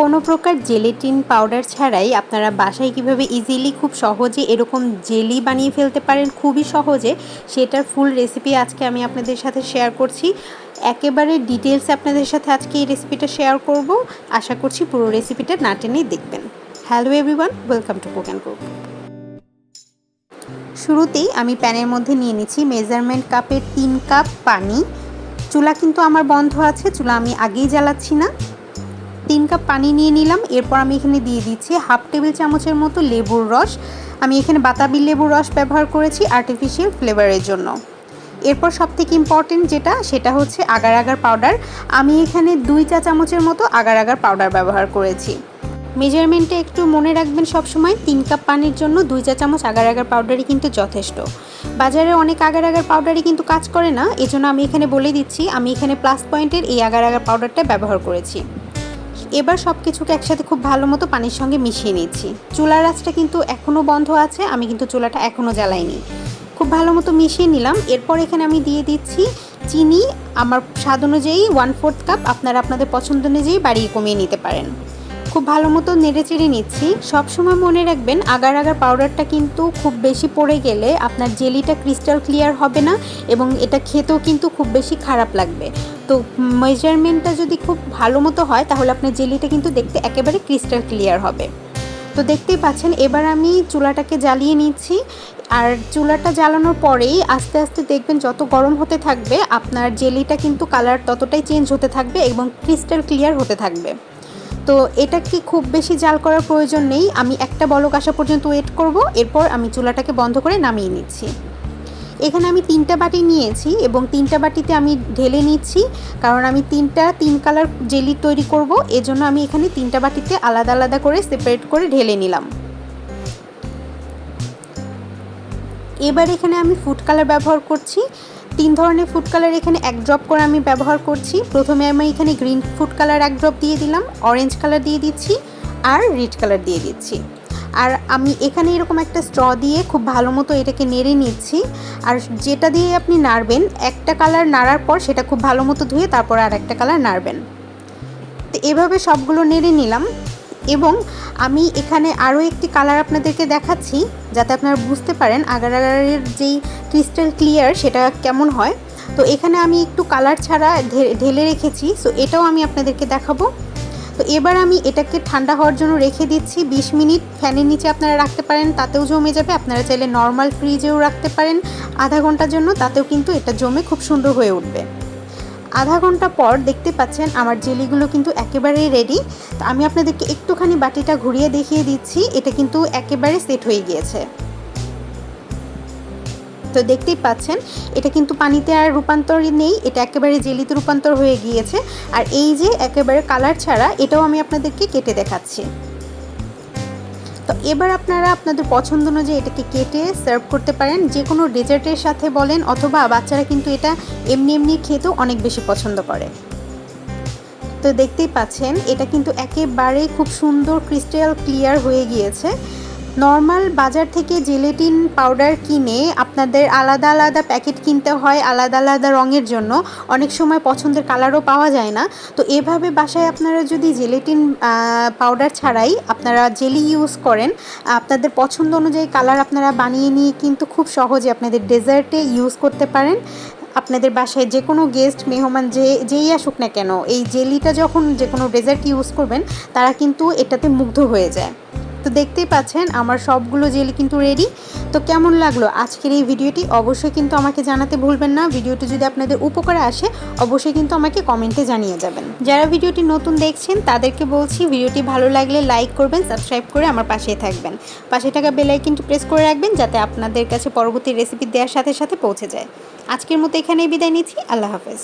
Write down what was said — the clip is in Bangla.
কোনো প্রকার জেলেটিন পাউডার ছাড়াই আপনারা বাসায় কিভাবে ইজিলি খুব সহজে এরকম জেলি বানিয়ে ফেলতে পারেন খুবই সহজে, সেটার ফুল রেসিপি আজকে আমি আপনাদের সাথে শেয়ার করছি। একেবারে ডিটেলসে আপনাদের সাথে আজকে এই রেসিপিটা শেয়ার করব। আশা করছি পুরো রেসিপিটা না টেনেই দেখবেন। Hello everyone, welcome to cook and cook. শুরুতেই আমি প্যানের মধ্যে নিয়ে নিচ্ছি মেজারমেন্ট কাপের 3 কাপ পানি। চুলা কিন্তু আমার বন্ধ আছে, চুলা আমি আগেই জ্বালাচ্ছি না। 3 কাপ পানি নিয়ে নিলাম। এরপর আমি এখানে দিয়ে দিচ্ছি হাফ টেবিল চামচের মতো লেবুর রস। আমি এখানে বাতাবি লেবুর রস ব্যবহার করেছি আর্টিফিশিয়াল ফ্লেভারের জন্য। এরপর সবথেকে ইম্পর্টেন্ট সেটা হচ্ছে আগার আগার পাউডার। আমি এখানে 2 চা চামচের মতো আগার আগার পাউডার ব্যবহার করেছি। মেজারমেন্টে একটু মনে রাখবেন সবসময়, 3 কাপ পানির জন্য 2 চা চামচ আগার আগার পাউডারই কিন্তু যথেষ্ট। বাজারে অনেক আগার আগার পাউডারই কিন্তু কাজ করে না, এজন্য আমি এখানে বলে দিচ্ছি আমি এখানে প্লাস পয়েন্টের এই আগার আগার পাউডারটা ব্যবহার করেছি। এবার সব কিছুকে একসাথে খুব ভালো মতো পানির সঙ্গে মিশিয়ে নিচ্ছি। চুলার আঁচটা কিন্তু এখনও বন্ধ আছে, আমি কিন্তু চুলাটা এখনও জ্বালাইনি। খুব ভালো মতো মিশিয়ে নিলাম। এরপর এখানে আমি দিয়ে দিচ্ছি চিনি, আমার স্বাদ অনুযায়ী 1/4 কাপ। আপনারা আপনাদের পছন্দ অনুযায়ী বাড়িয়ে কমিয়ে নিতে পারেন। খুব ভালো মতো নেড়ে চেড়ে নিচ্ছি। সবসময় মনে রাখবেন আগার আগার পাউডারটা কিন্তু খুব বেশি পড়ে গেলে আপনার জেলিটা ক্রিস্টাল ক্লিয়ার হবে না এবং এটা খেতেও কিন্তু খুব বেশি খারাপ লাগবে। তো মেজারমেন্টটা যদি খুব ভালো মতো হয় তাহলে আপনার জেলিটা কিন্তু দেখতে একেবারে ক্রিস্টাল ক্লিয়ার হবে। তো দেখতেই পাচ্ছেন এবার আমি চুলাটাকে জ্বালিয়ে নিচ্ছি। আর চুলাটা জ্বালানোর পরেই আস্তে আস্তে দেখবেন যত গরম হতে থাকবে আপনার জেলিটা কিন্তু কালার ততটাই চেঞ্জ হতে থাকবে এবং ক্রিস্টাল ক্লিয়ার হতে থাকবে। তো এটা কি খুব বেশি জাল করার প্রয়োজন নেই, আমি একটা বলক আসা পর্যন্ত ওয়েট করব। এরপর আমি চুলাটাকে বন্ধ করে নামিয়ে নিচ্ছি। এখানে আমি 3টা বাটি নিয়েছি এবং 3টা বাটিতে আমি ঢেলে নিচ্ছি, কারণ আমি 3 কালার জেলি তৈরি করব। এজন্য আমি এখানে 3টা বাটিতে আলাদা আলাদা করে সেপারেট করে ঢেলে নিলাম। এবার এখানে আমি ফুড কালার ব্যবহার করছি। 3 ধরনের ফুড কালার এখানে 1 ড্রপ করে আমি ব্যবহার করছি। প্রথমে আমি এখানে গ্রিন ফুড কালার 1 ড্রপ দিয়ে দিলাম, অরেঞ্জ কালার দিয়ে দিচ্ছি আর রেড কালার দিয়ে দিচ্ছি। আর আমি এখানে এরকম একটা স্ট্র দিয়ে খুব ভালো মতো এটাকে নেড়ে নিচ্ছি। আর যেটা দিয়ে আপনি নাড়বেন, একটা কালার নাড়ার পর সেটা খুব ভালো মতো ধুয়ে তারপর আর একটা কালার নাড়বেন। তো এভাবে সবগুলো নেড়ে নিলাম এবং আমি এখানে আরও একটি কালার আপনাদেরকে দেখাচ্ছি যাতে আপনারা বুঝতে পারেন আগার আগারের যেই ক্রিস্টাল ক্লিয়ার সেটা কেমন হয়। তো এখানে আমি একটু কালার ছাড়া ঢেলে রেখেছি, সো এটাও আমি আপনাদেরকে দেখাবো। তো এবার আমি এটাকে ঠান্ডা হওয়ার জন্য রেখে দিচ্ছি 20 মিনিট। ফ্যানের নিচে আপনারা রাখতে পারেন, তাতেও জমে যাবে। আপনারা চাইলে নর্মাল ফ্রিজেও রাখতে পারেন আধা ঘন্টার জন্য, তাতেও কিন্তু এটা জমে খুব সুন্দর হয়ে উঠবে। আধা ঘন্টা পর দেখতে পাচ্ছেন আমার জেলিগুলো কিন্তু একেবারেই রেডি। তো আমি আপনাদেরকে একটুখানি বাটিটা ঘুরিয়ে দেখিয়ে দিচ্ছি, এটা কিন্তু একেবারে সেট হয়ে গিয়েছে। তো দেখতেই পাচ্ছেন এটা কিন্তু পানিতে আর রূপান্তরই নেই, এটা একেবারে জেলিতে রূপান্তর হয়ে গিয়েছে। আর এই যে একেবারে কালার ছাড়া, এটাও আমি আপনাদেরকে কেটে দেখাচ্ছি। তো এবার আপনারা আপনাদের পছন্দ অনুযায়ী এটাকে কেটে সার্ভ করতে পারেন যে কোনো ডেজার্টের সাথে বলেন, অথবা বাচ্চারা কিন্তু এটা এমনি এমনি খেতেও অনেক বেশি পছন্দ করে। তো দেখতেই পাচ্ছেন এটা কিন্তু একেবারে খুব সুন্দর ক্রিস্টাল ক্লিয়ার হয়ে গিয়েছে। নর্মাল বাজার থেকে জেলেটিন পাউডার কিনে আপনাদের আলাদা আলাদা প্যাকেট কিনতে হয় আলাদা আলাদা রঙের জন্য, অনেক সময় পছন্দের কালারও পাওয়া যায় না। তো এভাবে বাসায় আপনারা যদি জেলেটিন পাউডার ছাড়াই আপনারা জেলি ইউজ করেন, আপনাদের পছন্দ অনুযায়ী কালার আপনারা বানিয়ে নিয়ে কিন্তু খুব সহজে আপনাদের ডেজার্টে ইউজ করতে পারেন। আপনাদের বাসায় যে কোনো গেস্ট মেহমান যেই আসুক না কেন, এই জেলিটা যখন যে কোনো ডেজার্ট ইউজ করবেন তারা কিন্তু এটাতে মুগ্ধ হয়ে যায়। তো দেখতেই পাচ্ছেন আমার সবগুলো জেলি কিন্তু রেডি। তো কেমন লাগলো আজকের এই ভিডিওটি অবশ্যই কিন্তু আমাকে জানাতে ভুলবেন না। ভিডিওটি যদি আপনাদের উপকারে আসে অবশ্যই কিন্তু আমাকে কমেন্টে জানিয়ে যাবেন। যারা ভিডিওটি নতুন দেখছেন তাদেরকে বলছি ভিডিওটি ভালো লাগলে লাইক করবেন, সাবস্ক্রাইব করে আমার পাশেই থাকবেন। পাশে থাকা বেল আইকনটি প্রেস করে রাখবেন যাতে আপনাদের কাছে পরবর্তী রেসিপি দেওয়ার সাথে সাথে পৌঁছে যায়। আজকের মতো এখানেই বিদায় নিচ্ছি। আল্লাহ হাফেজ।